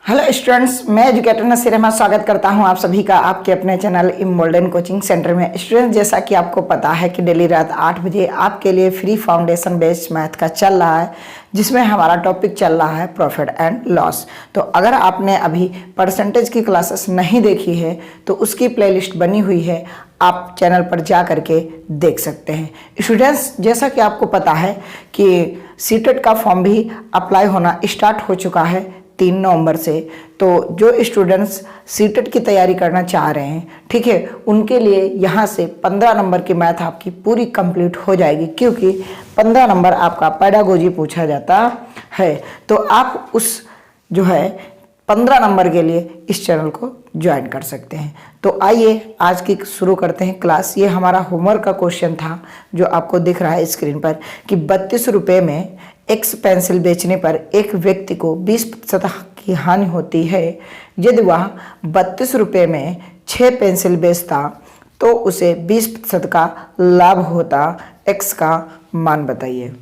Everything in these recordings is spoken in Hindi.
हेलो स्टूडेंट्स, मैं एजुकेटर नसीर अहमद स्वागत करता हूं आप सभी का आपके अपने चैनल इमोल्डन कोचिंग सेंटर में। स्टूडेंट्स, जैसा कि आपको पता है कि डेली रात 8 बजे आपके लिए फ्री फाउंडेशन बेस्ड मैथ का चल रहा है, जिसमें हमारा टॉपिक चल रहा है प्रॉफिट एंड लॉस। तो अगर आपने अभी परसेंटेज की क्लासेस नहीं देखी है तो उसकी प्लेलिस्ट बनी हुई है, आप चैनल पर जा करके देख सकते हैं। स्टूडेंट्स, जैसा कि आपको पता है कि सीटेट का फॉर्म भी अप्लाई होना स्टार्ट हो चुका है 3 नवंबर से। तो जो स्टूडेंट्स सीटेट की तैयारी करना चाह रहे हैं, ठीक है, उनके लिए यहाँ से 15 नंबर की मैथ आपकी पूरी कंप्लीट हो जाएगी, क्योंकि 15 नंबर आपका पेडागोजी पूछा जाता है। तो आप उस जो है 15 नंबर के लिए इस चैनल को ज्वाइन कर सकते हैं। तो आइए आज की शुरू करते हैं क्लास। ये हमारा होमवर्क का क्वेश्चन था जो आपको दिख रहा है स्क्रीन पर कि 32 रुपये में एक्स पेंसिल बेचने पर एक व्यक्ति को 20% की हानि होती है। यदि वह 32 रुपये में 6 पेंसिल बेचता तो उसे 20% का लाभ होता। एक्स का मान बताइए।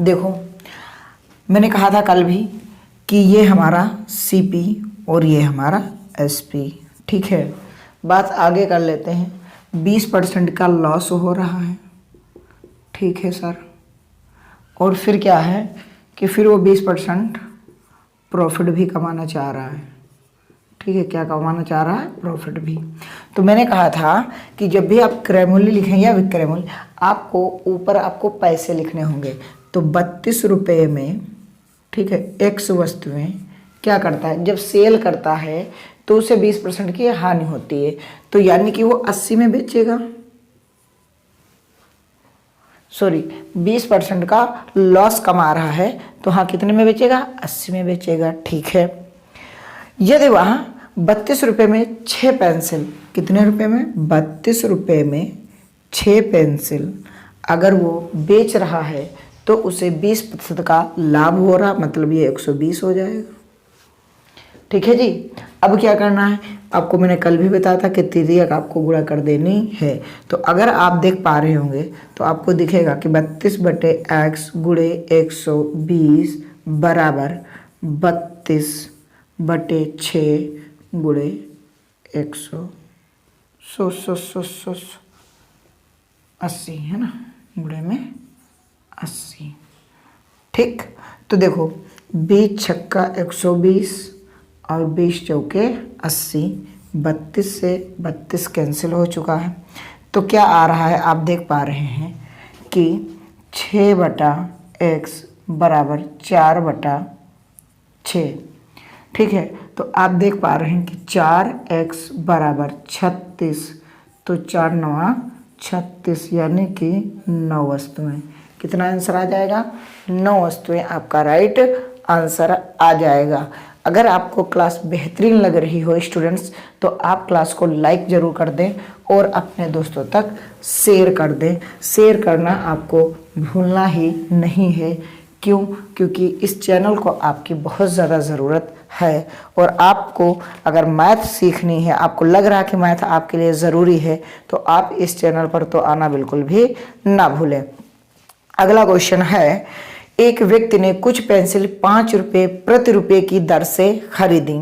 देखो, मैंने कहा था कल भी कि ये हमारा सीपी और ये हमारा एसपी, ठीक है। बात आगे कर लेते हैं। 20% का लॉस हो रहा है, ठीक है सर। और फिर क्या है कि फिर वो 20% प्रॉफिट भी कमाना चाह रहा है, ठीक है। क्या कमाना चाह रहा है? प्रॉफिट भी। तो मैंने कहा था कि जब भी आप क्रय मूल्य लिखें या विक्रय मूल्य, आपको ऊपर आपको पैसे लिखने होंगे। तो 32 रुपये में, ठीक है, एक्स वस्तुएं क्या करता है, जब सेल करता है तो उसे 20% की हानि होती है। तो यानी कि वो 80 में बेचेगा, सॉरी 20% का लॉस कमा रहा है। तो हाँ, कितने में बेचेगा? 80 में बेचेगा, ठीक है। यदि वहाँ 32 रुपये में 6 पेंसिल, कितने रुपए में? 32 रुपये में 6 पेंसिल अगर वो बेच रहा है तो उसे 20% का लाभ हो रहा, मतलब ये 120 हो जाएगा, ठीक है जी। अब क्या करना है, आपको मैंने कल भी बताया था कि तिर्यक आपको गुणा कर देनी है। तो अगर आप देख पा रहे होंगे तो आपको दिखेगा कि 32/x गुणे 120 बराबर 32/6 गुणे 80 है ना, गुणे में 80, ठीक। तो देखो, 20 छक्का 120 और 20 चौके 80, 32 से 32 कैंसिल हो चुका है। तो क्या आ रहा है, आप देख पा रहे हैं कि 6/x बराबर 4/6, ठीक है। तो आप देख पा रहे हैं कि 4x बराबर 36, तो 4 9 36, यानी कि 9 वस्तुएं। कितना आंसर आ जाएगा? 9 वस्तुएं आपका राइट आंसर आ जाएगा। अगर आपको क्लास बेहतरीन लग रही हो स्टूडेंट्स, तो आप क्लास को लाइक ज़रूर कर दें और अपने दोस्तों तक शेयर कर दें। शेयर करना आपको भूलना ही नहीं है। क्यों? क्योंकि इस चैनल को आपकी बहुत ज़्यादा ज़रूरत है। और आपको अगर मैथ सीखनी है, आपको लग रहा है कि मैथ आपके लिए ज़रूरी है, तो आप इस चैनल पर तो आना बिल्कुल भी ना भूलें। अगला क्वेश्चन है, एक व्यक्ति ने कुछ पेंसिल 5 रुपये प्रति रुपये की दर से खरीदी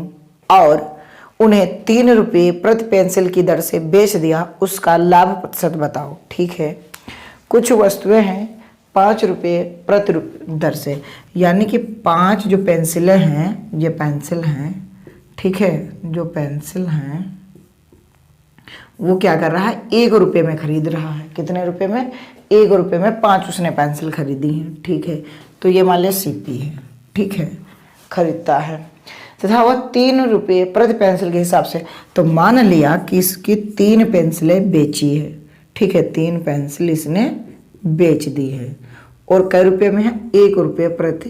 और उन्हें 3 रुपये प्रति पेंसिल की दर से बेच दिया, उसका लाभ प्रतिशत बताओ, ठीक है। कुछ वस्तुएं हैं 5 रुपये प्रति दर से, यानी कि 5 जो पेंसिलें हैं, ये पेंसिल हैं, ठीक है। जो पेंसिल हैं वो क्या कर रहा है, 1 रुपये में खरीद रहा है। कितने रुपये में? 1 रुपये में 5 उसने पेंसिल खरीदी है, ठीक है। तो ये मान लिया सीपी है, ठीक है, खरीदता है तथा वह 3 रुपये प्रति पेंसिल के हिसाब से, तो मान लिया कि इसकी 3 पेंसिलें बेची है, ठीक है। 3 पेंसिल इसने बेच दी है और कै रुपये में है? 1 रुपये प्रति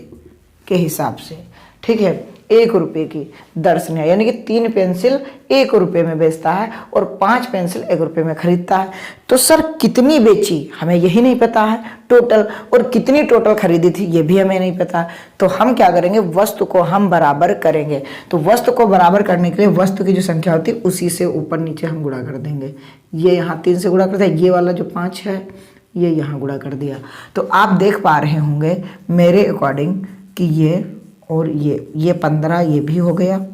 के हिसाब से, ठीक है। 1 रुपये की दर से, यानी कि 3 पेंसिल 1 रुपये में बेचता है और 5 पेंसिल 1 रुपये में खरीदता है। तो सर कितनी बेची हमें यही नहीं पता है टोटल, और कितनी टोटल खरीदी थी ये भी हमें नहीं पता। तो हम क्या करेंगे, वस्तु को हम बराबर करेंगे। तो वस्तु को बराबर करने के लिए वस्तु की जो संख्या होती है उसी से ऊपर नीचे हम गुणा कर देंगे। ये यहाँ 3 से गुणा करते हैं, ये वाला जो 5 है ये यहाँ गुणा कर दिया। तो आप देख पा रहे होंगे मेरे अकॉर्डिंग कि ये और ये 15 ये भी हो गया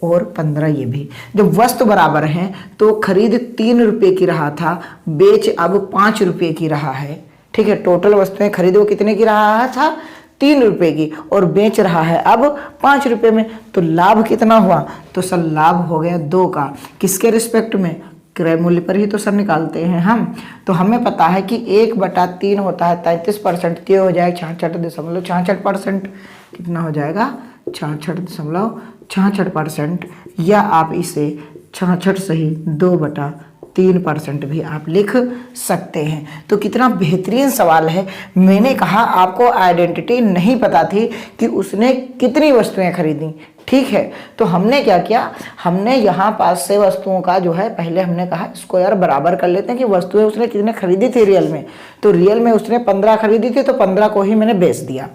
और 15 ये भी। जब वस्तु बराबर हैं तो खरीद 3 रुपये की रहा था, बेच अब 5 रुपये की रहा है। ठीक है, टोटल वस्तुएं खरीद वो कितने की रहा था, 3 रुपये की, और बेच रहा है अब 5 रुपये में। तो लाभ कितना हुआ, तो सर लाभ हो गया 2 का। किसके रिस्पेक्ट में, क्रय मूल्य पर ही तो सर निकालते हैं हम। तो हमें पता है कि 1/3 होता है 33%, तो हो जाएगा 66.66%। कितना हो जाएगा, 66.66%, या आप इसे 66 सही 2/3% भी आप लिख सकते हैं। तो कितना बेहतरीन सवाल है। मैंने कहा आपको आइडेंटिटी नहीं पता थी कि उसने कितनी वस्तुएं खरीदी। ठीक है, तो हमने क्या किया, हमने यहाँ पास से वस्तुओं का जो है पहले हमने कहा स्क्वायर बराबर कर लेते हैं कि वस्तुएं उसने कितने खरीदी थी रियल में। तो रियल में उसने 15 खरीदी थी, तो 15 को ही मैंने बेच दिया।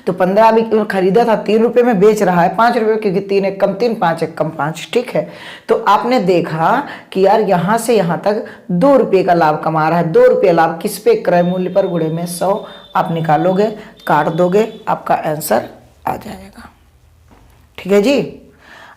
तो 15 भी खरीदा था, 3 रुपये में बेच रहा है 5 रुपये, क्योंकि 3 एक कम 3, 5 एक कम 5। ठीक है, तो आपने देखा कि यार यहाँ से यहाँ तक 2 रुपये का लाभ कमा रहा है। 2 रुपये लाभ किस पे, क्रय मूल्य पर गुणे में 100। आप निकालोगे, काट दोगे, आपका आंसर आ जाएगा। ठीक है जी,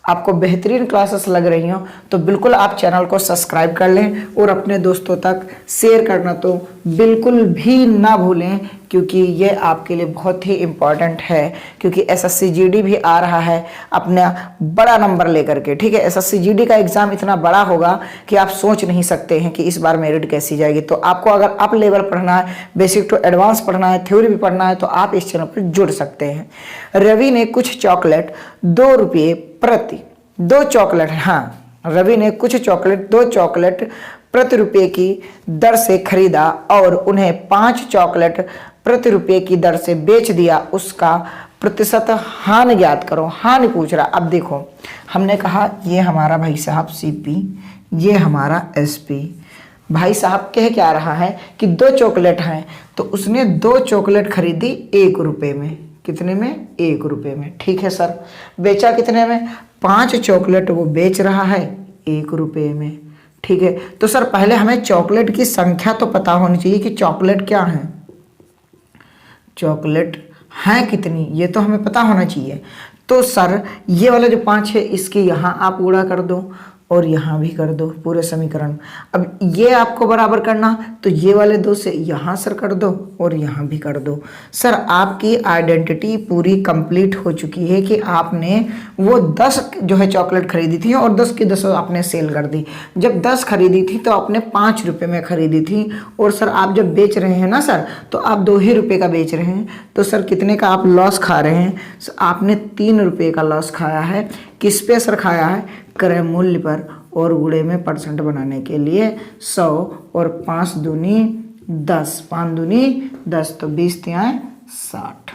आपको बेहतरीन क्लासेस लग रही हो तो बिल्कुल आप चैनल को सब्सक्राइब कर लें और अपने दोस्तों तक शेयर करना तो बिल्कुल भी ना भूलें, क्योंकि ये आपके लिए बहुत ही इम्पॉर्टेंट है। क्योंकि एसएससी जीडी भी आ रहा है अपना बड़ा नंबर लेकर के। ठीक है, एसएससी जीडी का एग्ज़ाम इतना बड़ा होगा कि आप सोच नहीं सकते हैं कि इस बार मेरिट कैसी जाएगी। तो आपको अगर अप लेवल पढ़ना है, बेसिक टू एडवांस पढ़ना है, थ्योरी भी पढ़ना है, तो आप इस चैनल पर जुड़ सकते हैं। रवि ने कुछ चॉकलेट 2 रुपये प्रति 2 चॉकलेट, हाँ, रवि ने कुछ चॉकलेट 2 चॉकलेट प्रति रुपये की दर से खरीदा और उन्हें 5 चॉकलेट प्रति रुपये की दर से बेच दिया। उसका प्रतिशत हानि ज्ञात करो। हानि पूछ रहा। अब देखो, हमने कहा ये हमारा भाई साहब सीपी, ये हमारा एसपी। भाई साहब कह क्या रहा है कि 2 चॉकलेट हैं, तो उसने 2 चॉकलेट खरीदी 1 रुपये में। कितने में, 1 रुपये में। ठीक है सर, बेचा कितने में, 5 चॉकलेट वो बेच रहा है 1 रुपये में। ठीक है, तो सर पहले हमें चॉकलेट की संख्या तो पता होनी चाहिए कि चॉकलेट क्या है, चॉकलेट है कितनी, ये तो हमें पता होना चाहिए। तो सर ये वाला जो 5 है इसके यहाँ आप गुणा कर दो और यहाँ भी कर दो पूरे समीकरण। अब ये आपको बराबर करना, तो ये वाले 2 से यहाँ सर कर दो और यहाँ भी कर दो। सर आपकी आइडेंटिटी पूरी कंप्लीट हो चुकी है कि आपने वो 10 जो है चॉकलेट खरीदी थी और 10 की 10 आपने सेल कर दी। जब 10 खरीदी थी तो आपने 5 रुपये में खरीदी थी, और सर आप जब बेच रहे हैं ना सर, तो आप 2 ही रुपये का बेच रहे हैं। तो सर कितने का आप लॉस खा रहे हैं, आपने 3 रुपये का लॉस खाया है। किस पे सर खाया है, क्रय मूल्य पर, और गुणे में परसेंट बनाने के लिए 100 और 5 दूनी 10, 5 दूनी 10, तो 20 तियाएं 60।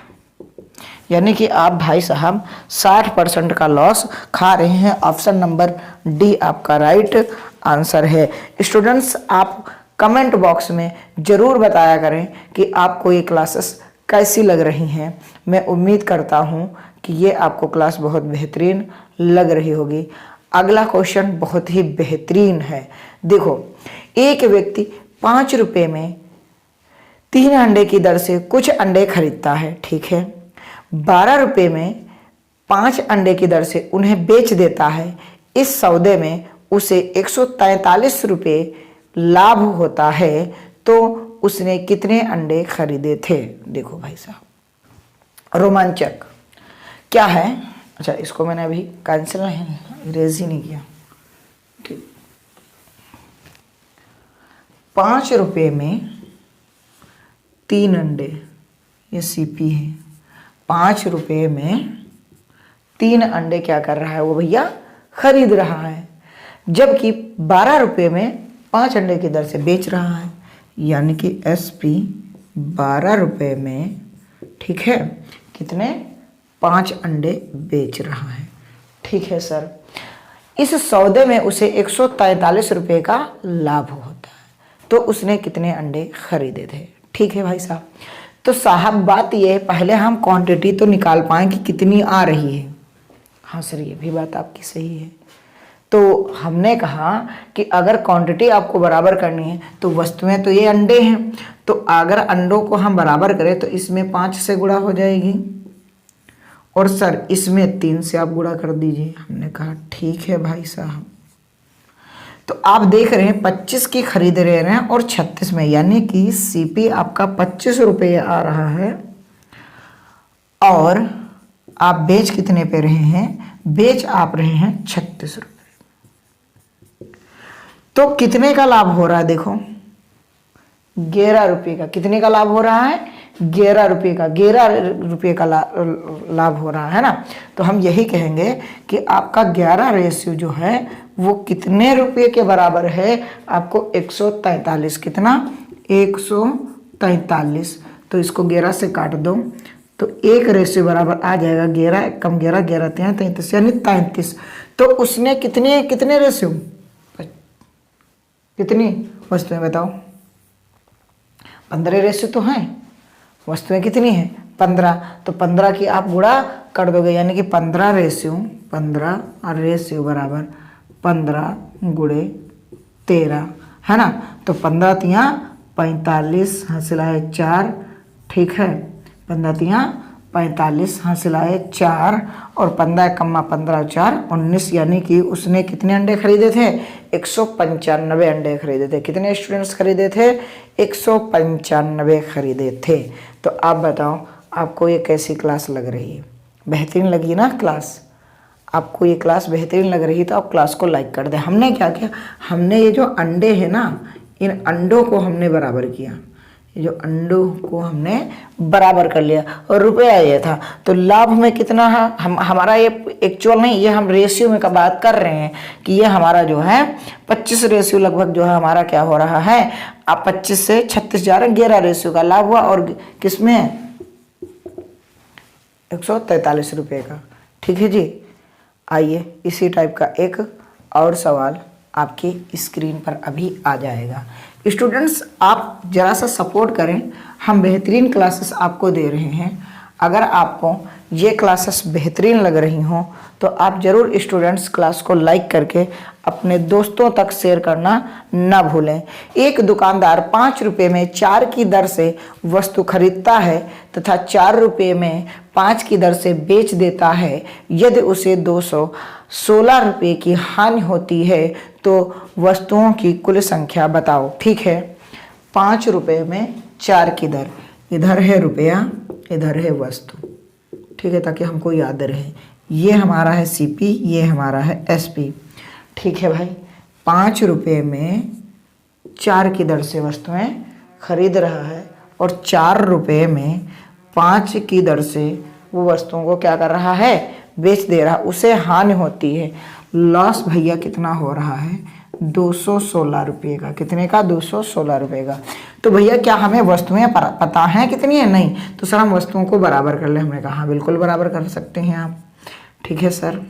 यानी कि आप भाई साहब 60% का लॉस खा रहे हैं। ऑप्शन नंबर डी आपका राइट आंसर है। स्टूडेंट्स, आप कमेंट बॉक्स में ज़रूर बताया करें कि आपको ये क्लासेस कैसी लग रही हैं। मैं उम्मीद करता हूँ कि ये आपको क्लास बहुत बेहतरीन लग रही होगी। अगला क्वेश्चन बहुत ही बेहतरीन है। देखो, एक व्यक्ति 5 रुपये में 3 अंडे की दर से कुछ अंडे खरीदता है। ठीक है, 12 रुपये में 5 अंडे की दर से उन्हें बेच देता है। इस सौदे में उसे 143 रुपये लाभ होता है, तो उसने कितने अंडे खरीदे थे। देखो भाई साहब, रोमांचक क्या है। अच्छा, इसको मैंने अभी कैंसिल नहीं, इरेज ही नहीं किया। ठीक, 5 रुपये में 3 अंडे, ये सीपी है। 5 रुपये में 3 अंडे क्या कर रहा है वो भैया, खरीद रहा है, जबकि 12 रुपये में 5 अंडे की दर से बेच रहा है। यानी कि एसपी 12 रुपये में, ठीक है, कितने, 5 अंडे बेच रहा है। ठीक है सर, इस सौदे में उसे 143 रुपये का लाभ होता है, तो उसने कितने अंडे खरीदे थे। ठीक है भाई साहब, तो साहब बात ये है, पहले हम क्वांटिटी तो निकाल पाएँ कि कितनी आ रही है। हाँ सर, ये भी बात आपकी सही है। तो हमने कहा कि अगर क्वांटिटी आपको बराबर करनी है तो वस्तुएं तो ये अंडे हैं, तो अगर अंडों को हम बराबर करें तो इसमें 5 से गुणा हो जाएगी और सर इसमें 3 से आप गुणा कर दीजिए। हमने कहा ठीक है भाई साहब। तो आप देख रहे हैं 25 की खरीद रहे हैं और 36 में, यानी कि सीपी आपका 25 रुपये आ रहा है और आप बेच कितने पे रहे हैं? बेच आप रहे हैं 36 रुपये। तो कितने का लाभ हो रहा है? देखो 11 रुपये का। कितने का लाभ हो रहा है? 11 रुपये का। 11 रुपये का लाभ हो रहा है ना। तो हम यही कहेंगे कि आपका 11 रेशियो जो है वो कितने रुपये के बराबर है? आपको 143। कितना? 143। तो इसको 11 से काट दो तो 1 रेशियो बराबर आ जाएगा 11 कम 11 11 33 यानी 33। तो उसने कितने रेशियो, कितनी वस्तुएं बताओ? 15 रेशियो तो हैं। वस्तुएं कितनी है? 15। तो 15 की आप गुणा कर दोगे, यानी कि 15 रेशियो बराबर 15 गुणे 13 है ना। तो 15 तिया 45 हासिल आए 4। ठीक है, 15 तिया 45 हासिल आए 4 और 15 कम्मा 15 4 19, यानी कि उसने कितने अंडे खरीदे थे? 195 अंडे खरीदे थे। कितने स्टूडेंट्स खरीदे थे? 195 खरीदे थे। तो आप बताओ आपको ये कैसी क्लास लग रही है? बेहतरीन लगी ना क्लास? आपको ये क्लास बेहतरीन लग रही है तो आप क्लास को लाइक कर दें। हमने क्या किया? हमने ये जो अंडे हैं ना, इन अंडों को हमने बराबर किया। ये जो अंडों को हमने बराबर कर लिया और रुपया ये था। तो लाभ में कितना है? हमारा ये एक्चुअल नहीं, ये हम रेशियो में का बात कर रहे हैं कि ये हमारा जो है 25 रेशियो लगभग जो है हमारा क्या हो रहा है? आप 25 से 36 जा रहे हैं, 11 रेशियो का लाभ हुआ और किसमें? 143 रुपये का। ठीक है जी। आइए इसी टाइप का एक और सवाल आपकी स्क्रीन पर अभी आ जाएगा। स्टूडेंट्स आप ज़रा सा सपोर्ट करें, हम बेहतरीन क्लासेस आपको दे रहे हैं। अगर आपको ये क्लासेस बेहतरीन लग रही हों तो आप ज़रूर स्टूडेंट्स क्लास को लाइक करके अपने दोस्तों तक शेयर करना ना भूलें। एक दुकानदार 5 रुपये में 4 की दर से वस्तु खरीदता है तथा 4 रुपये में 5 की दर से बेच देता है। यदि उसे 216 रुपये की हानि होती है तो वस्तुओं की कुल संख्या बताओ। ठीक है, 5 रुपये में 4 की दर, इधर है रुपया इधर है वस्तु। ठीक है, ताकि हमको याद रहे। ये हमारा है सीपी, ये हमारा है एसपी। ठीक है भाई, 5 रुपये में 4 की दर से वस्तुएं खरीद रहा है और 4 रुपये में 5 की दर से वो वस्तुओं को क्या कर रहा है? बेच दे रहा। उसे हानि होती है। लॉस भैया कितना हो रहा है? 216 रुपये का। कितने का? 216 रुपये का। तो भैया क्या हमें वस्तुएं पता हैं कितनी है? नहीं। तो सर हम वस्तुओं को बराबर कर ले। हमने कहा हाँ बिल्कुल बराबर कर सकते हैं आप। ठीक है सर।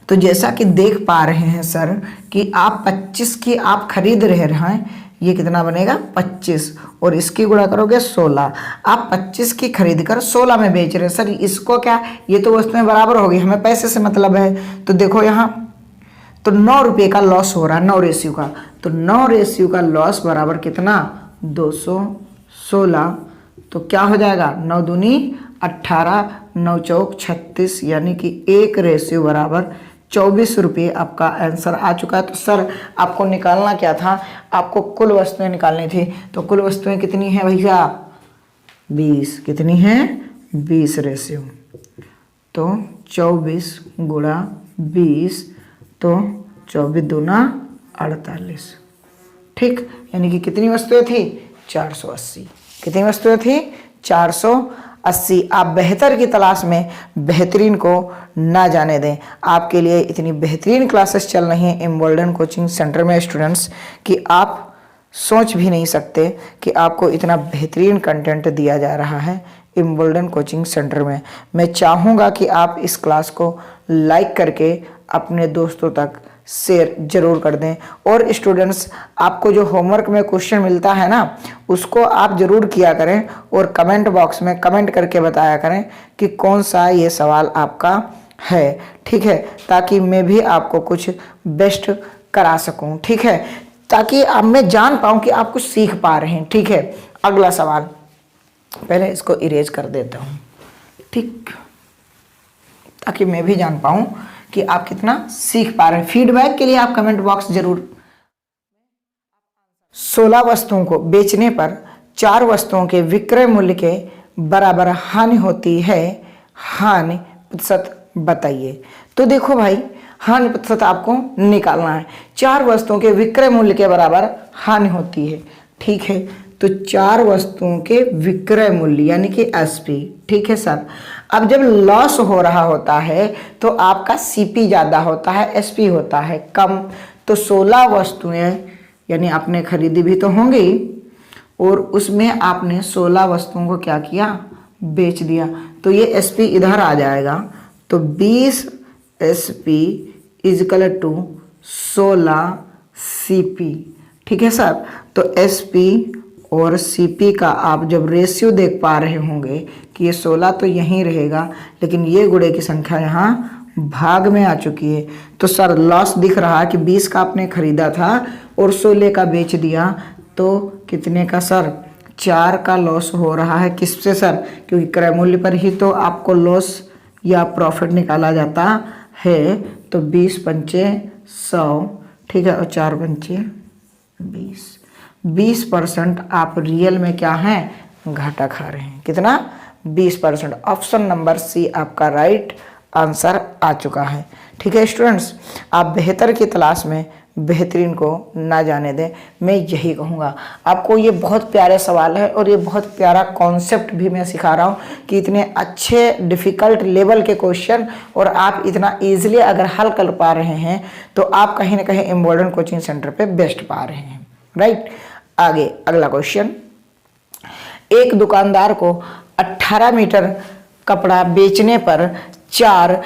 तो जैसा कि देख पा रहे हैं सर कि आप 25 की आप खरीद रहे हैं, ये कितना बनेगा? 25 और इसकी गुणा करोगे 16। आप 25 की खरीद कर 16 में बेच रहे हैं सर। इसको क्या? ये तो वस्तुएं बराबर होगी, हमें पैसे से मतलब है। तो देखो यहाँ तो 9 रुपये का लॉस हो रहा है 9 रेशियो का। तो 9 रेशियो का लॉस बराबर कितना? 216। तो क्या हो जाएगा? 9 दूनी 18, 9 चौक 36, यानी कि 1 रेशियो बराबर 24 रुपये आपका आंसर आ चुका है। तो सर आपको निकालना क्या था? आपको कुल वस्तुएं निकालनी थी। तो कुल वस्तुएं कितनी हैं भैया? 20। कितनी हैं? 20 रेशियो। तो 24 गुणा 20 तो 24 दूना 48। ठीक, यानी कि कितनी वस्तुएं थी? 480। कितनी वस्तुएं थी? 480। आप बेहतर की तलाश में बेहतरीन को ना जाने दें। आपके लिए इतनी बेहतरीन क्लासेस चल रही हैं एम्बोल्डन कोचिंग सेंटर में स्टूडेंट्स कि आप सोच भी नहीं सकते कि आपको इतना बेहतरीन कंटेंट दिया जा रहा है एम्बोल्डन कोचिंग सेंटर में। मैं चाहूँगा कि आप इस क्लास को लाइक करके अपने दोस्तों तक शेयर जरूर कर दें। और स्टूडेंट्स आपको जो होमवर्क में क्वेश्चन मिलता है ना, उसको आप जरूर किया करें और कमेंट बॉक्स में कमेंट करके बताया करें कि कौन सा ये सवाल आपका है। ठीक है, ताकि मैं भी आपको कुछ बेस्ट करा सकूं। ठीक है, ताकि अब मैं जान पाऊं कि आप कुछ सीख पा रहे हैं। ठीक है, अगला सवाल, पहले इसको इरेज कर देता हूं। ठीक, ताकि मैं भी जान पाऊं कि आप कितना सीख पा रहे हैं। फीडबैक के लिए आप कमेंट बॉक्स जरूर। 16 वस्तुओं को बेचने पर 4 वस्तुओं के विक्रय मूल्य के बराबर हानि होती है, हानि प्रतिशत बताइए। तो देखो भाई, हानि प्रतिशत आपको निकालना है। 4 वस्तुओं के विक्रय मूल्य के बराबर हानि होती है, ठीक है। तो 4 वस्तुओं के विक्रय मूल्य यानी कि एसपी, ठीक है सर। अब जब लॉस हो रहा होता है तो आपका सीपी ज़्यादा होता है, एसपी होता है कम। तो 16 वस्तुएं यानी आपने खरीदी भी तो होंगी, और उसमें आपने 16 वस्तुओं को क्या किया, बेच दिया। तो ये एसपी इधर आ जाएगा। तो 20 एसपी इजकल टू 16 सीपी, ठीक है सर। तो एसपी और सीपी का आप जब रेशियो देख पा रहे होंगे कि ये 16 तो यहीं रहेगा, लेकिन ये गुणे की संख्या यहाँ भाग में आ चुकी है। तो सर लॉस दिख रहा है कि 20 का आपने खरीदा था और 16 का बेच दिया, तो कितने का सर, 4 का लॉस हो रहा है। किससे सर, क्योंकि क्रय मूल्य पर ही तो आपको लॉस या प्रॉफिट निकाला जाता है। तो 20 पंचे 100, ठीक है, और 4 पंचे 20% आप रियल में क्या है, घाटा खा रहे हैं। कितना, 20%। ऑप्शन नंबर सी आपका राइट आंसर आ चुका है, ठीक है स्टूडेंट्स। आप बेहतर की तलाश में बेहतरीन को ना जाने दें, मैं यही कहूँगा आपको। ये बहुत प्यारे सवाल है और ये बहुत प्यारा कॉन्सेप्ट भी मैं सिखा रहा हूँ कि इतने अच्छे डिफ़िकल्ट लेवल के क्वेश्चन और आप इतना इजीली अगर हल कर पा रहे हैं तो आप कहीं ना कहीं इम्बॉर्डेंट कोचिंग सेंटर पे बेस्ट पा रहे हैं, राइट। आगे अगला क्वेश्चन, एक दुकानदार को 18 मीटर कपड़ा बेचने पर 4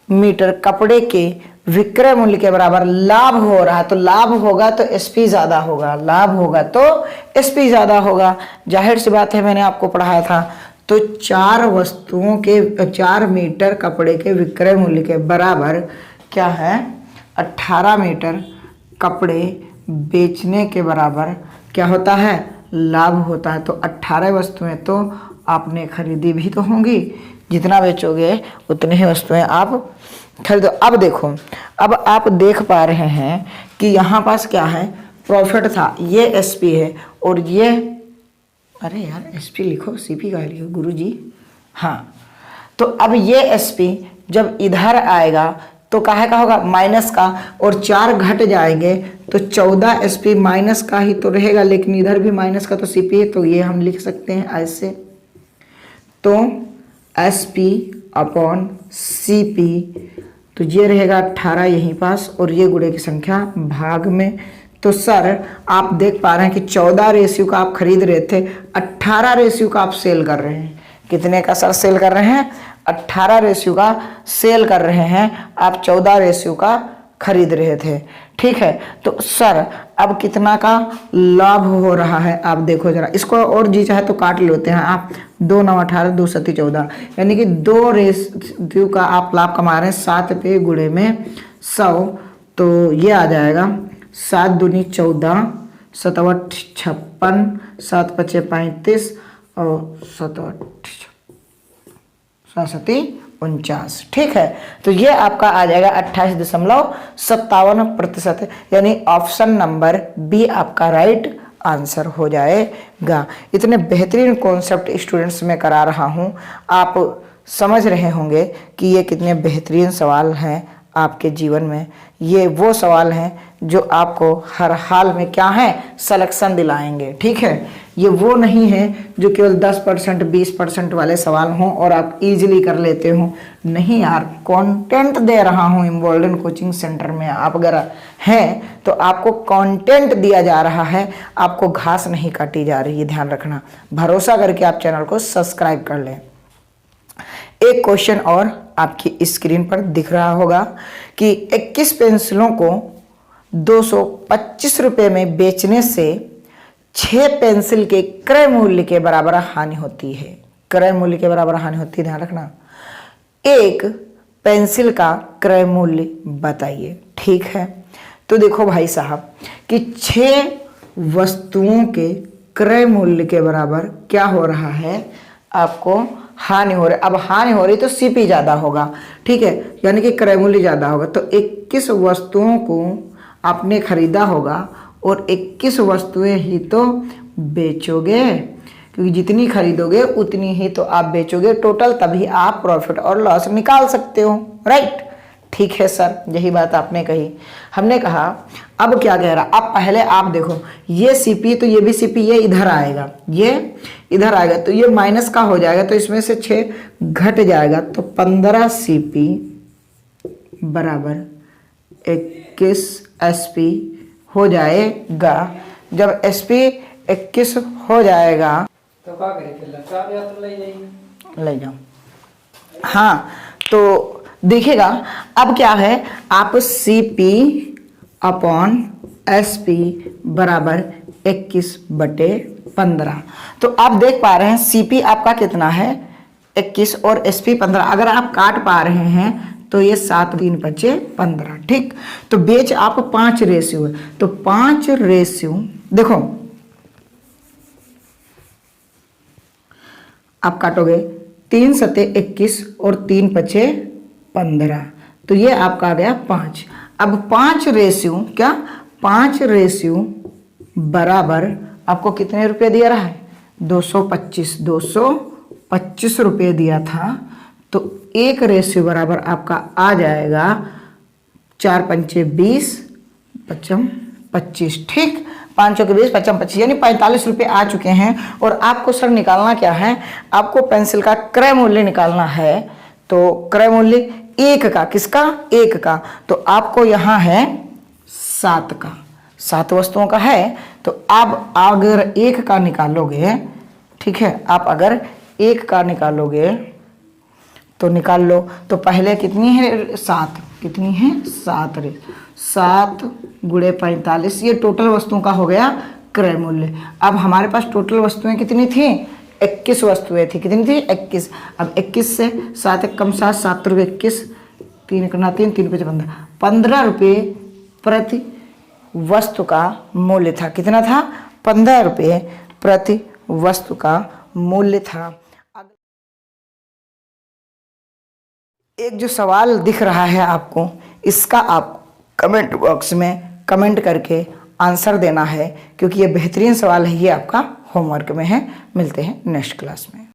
मीटर कपड़े के विक्रय मूल्य के बराबर लाभ हो रहा है। तो लाभ होगा तो एसपी ज्यादा होगा, लाभ होगा तो एसपी ज्यादा होगा, जाहिर सी बात है, मैंने आपको पढ़ाया था। तो 4 वस्तुओं के 4 मीटर कपड़े के विक्रय मूल्य के बराबर क्या है, 18 मीटर कपड़े बेचने के बराबर क्या होता है, लाभ होता है। तो 18 वस्तुएं तो आपने खरीदी भी तो होंगी, जितना बेचोगे उतनी ही वस्तुएं आप खरीदो। अब देखो, अब आप देख पा रहे हैं कि यहाँ पास क्या है, प्रॉफिट था, ये एसपी है और ये, अरे यार एसपी लिखो, सीपी का लिखो गुरुजी, हाँ। तो अब ये एसपी जब इधर आएगा तो काहे का होगा, माइनस का, और 4 घट जाएंगे तो 14 एसपी माइनस का ही तो रहेगा, लेकिन इधर भी माइनस का तो सीपी है। तो ये हम लिख सकते हैं ऐसे, तो एसपी अपॉन सीपी, तो ये रहेगा 18 यहीं पास और ये गुणे की संख्या भाग में। तो सर आप देख पा रहे हैं कि 14 रेशियो का आप खरीद रहे थे, 18 रेशियो का आप सेल कर रहे हैं। कितने का सर सेल कर रहे हैं, 18 रेशियो का सेल कर रहे हैं आप, 14 रेशियो का खरीद रहे थे, ठीक है। तो सर अब कितना का लाभ हो रहा है आप देखो जरा, इसको और जी चाहे तो काट लेते हैं आप, 2 9 18 2 7 14, यानी कि 2 रेशियो का आप लाभ कमा रहे हैं 7 पे गुणे में 100। तो ये आ जाएगा 7 दूनी 14, 7 8 56, 7 5 35 और 7 8 49, ठीक है। तो ये आपका आ जाएगा 28.57%, यानी ऑप्शन नंबर बी आपका राइट आंसर हो जाएगा। इतने बेहतरीन कॉन्सेप्ट स्टूडेंट्स में करा रहा हूँ, आप समझ रहे होंगे कि ये कितने बेहतरीन सवाल हैं आपके जीवन में। ये वो सवाल हैं जो आपको हर हाल में क्या है, सिलेक्शन दिलाएंगे, ठीक है। ये वो नहीं है जो केवल 10% 20% वाले सवाल हों और आप इजीली कर लेते हो। नहीं यार, कंटेंट दे रहा हूँ इम्बॉल्डन कोचिंग सेंटर में, आप अगर हैं तो आपको कंटेंट दिया जा रहा है, आपको घास नहीं काटी जा रही है, ध्यान रखना। भरोसा करके आप चैनल को सब्सक्राइब कर लें। एक क्वेश्चन और आपकी स्क्रीन पर दिख रहा होगा कि 21 पेंसिलों को 225 रुपये में बेचने से 6 पेंसिल के क्रय मूल्य के बराबर हानि होती है। क्रय मूल्य के बराबर हानि होती है, ध्यान रखना। एक पेंसिल का क्रय मूल्य बताइए, ठीक है। तो देखो भाई साहब कि 6 वस्तुओं के क्रय मूल्य के बराबर क्या हो रहा है, आपको हानि हो रही, अब हानि हो रही तो सीपी ज़्यादा होगा, ठीक है, यानी कि क्रय मूल्य ज़्यादा होगा। तो 21 वस्तुओं को आपने खरीदा होगा और 21 वस्तुएं ही तो बेचोगे, क्योंकि जितनी खरीदोगे उतनी ही तो आप बेचोगे टोटल, तभी आप प्रॉफिट और लॉस निकाल सकते हो, राइट। ठीक है सर, यही बात आपने कही। हमने कहा अब क्या कह रहा, अब पहले आप देखो, ये सीपी तो ये भी सीपी, ये इधर आएगा, ये इधर आएगा, तो ये माइनस का हो जाएगा, तो इसमें से 6 घट जाएगा, तो 15 सीपी बराबर 21 एसपी हो जाएगा। जब एसपी 21 हो जाएगा तो क्या करें फिर, लैपटॉप या तो ले जाइए, ले जाओ। हाँ, तो देखिएगा अब क्या है, आप CP अपॉन SP बराबर 21/15। तो आप देख पा रहे हैं CP आपका कितना है 21 और SP 15। अगर आप काट पा रहे हैं तो ये 7 3 बचे 15, ठीक। तो बेच आप 5 रेशियो है, तो 5 रेशियो देखो, आप काटोगे 3 सते 21 और 3 बचे 15, तो ये आपका आ गया 5। अब 5 रेशियो क्या, 5 रेशियो बराबर आपको कितने रुपए दिया रहा है, 225 रुपये दिया था। तो 1 रेशियो बराबर आपका आ जाएगा 4 पंचे 20 पचम 25, ठीक। 5 के 20 पचम 25, यानी 45 रुपये आ चुके हैं। और आपको सर निकालना क्या है, आपको पेंसिल का क्रय मूल्य निकालना है। तो क्रय मूल्य 1 का, किसका, 1 का, तो आपको यहाँ है 7 का, 7 वस्तुओं का है। तो आप अगर 1 का निकालोगे, ठीक है, आप अगर 1 का निकालोगे तो निकाल लो। तो पहले कितनी है 7, कितनी है 7 रे 7 गुणे 45, ये टोटल वस्तुओं का हो गया क्रय मूल्य। अब हमारे पास टोटल वस्तुएं कितनी थी, 21 वस्तुएं थी, कितनी थी 21। अब 21 से 7 कम 7, 7 रुपये 21, 3 करना 3, 3 रुपये 15, 15 रुपये प्रति वस्तु का मूल्य था। कितना था, 15 रुपये प्रति वस्तु का मूल्य था। एक जो सवाल दिख रहा है आपको, इसका आप कमेंट बॉक्स में कमेंट करके आंसर देना है, क्योंकि ये बेहतरीन सवाल है, ये आपका होमवर्क में है। मिलते हैं नेक्स्ट क्लास में।